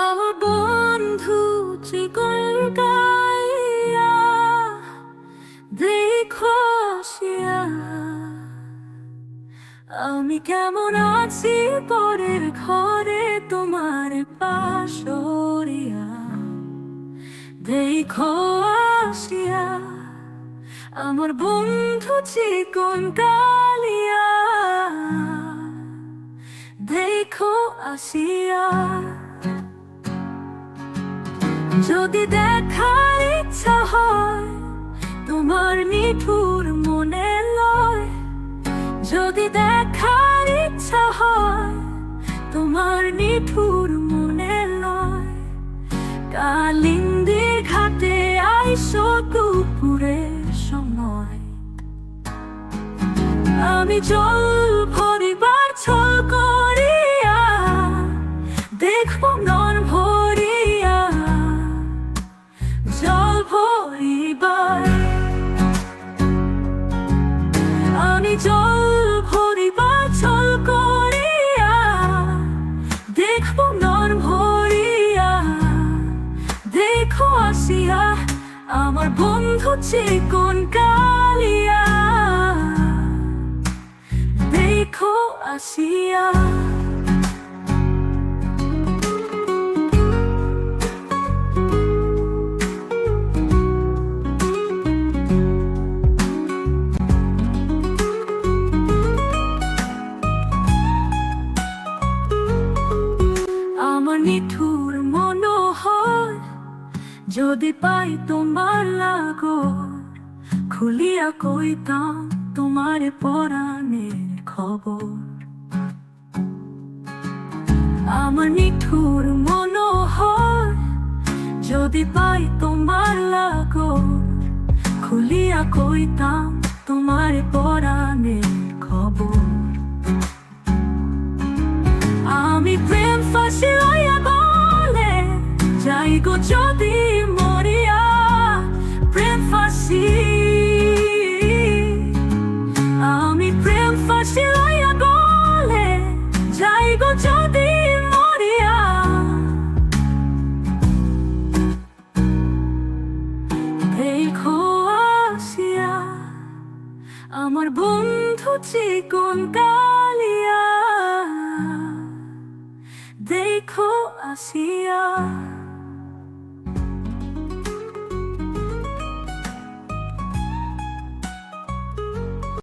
আমার বন্ধু চিকন গাইয়া দেখো আসিয়া, আমি কেমন আছি পরের ঘরে তোমার পাশরিয়া। দেখো আসিয়া আমার বন্ধু চিকন কালিয়া, দেখো আসিয়া। যদি দেখার ইচ্ছা হয় তোমার নিঠুর মনে লয়, যদি দেখার ইচ্ছা হয় তোমার নিঠুর মনে লয়, কালিন্দির ঘাটে আইসো দুপুরের সময়। আমি জল ভরিবার ছল করিয়া দেখবো নন ভরিয়া, জল ভরিবার আমি জল ভরিবার ছল করিয়া দেখবো নন ভরিয়া। দেখো আসিয়া আমার বন্ধু চিকন কালিয়া, দেখো আসিয়া। আমার নিঠুর মনোহর যদি পাই তোমার লাগর, খুলিয়া কইতাম তোমার পরাণের খবর। আমার নিঠুর মনোহর যদি পাই তোমার লাগর, খুলিয়া কইতাম তোমার পরাণের খবর। আমি প্রেম ফাঁসি লইয়া গলে যাই গো যদি মরিয়া, প্রেম ফাঁসি আমি প্রেম ফাঁসি লইয়া গলে যাই গো যদি মরিয়া। দেখো আসিয়া আমার বন্ধু চিকন কালিয়া, দেখো আসিয়া।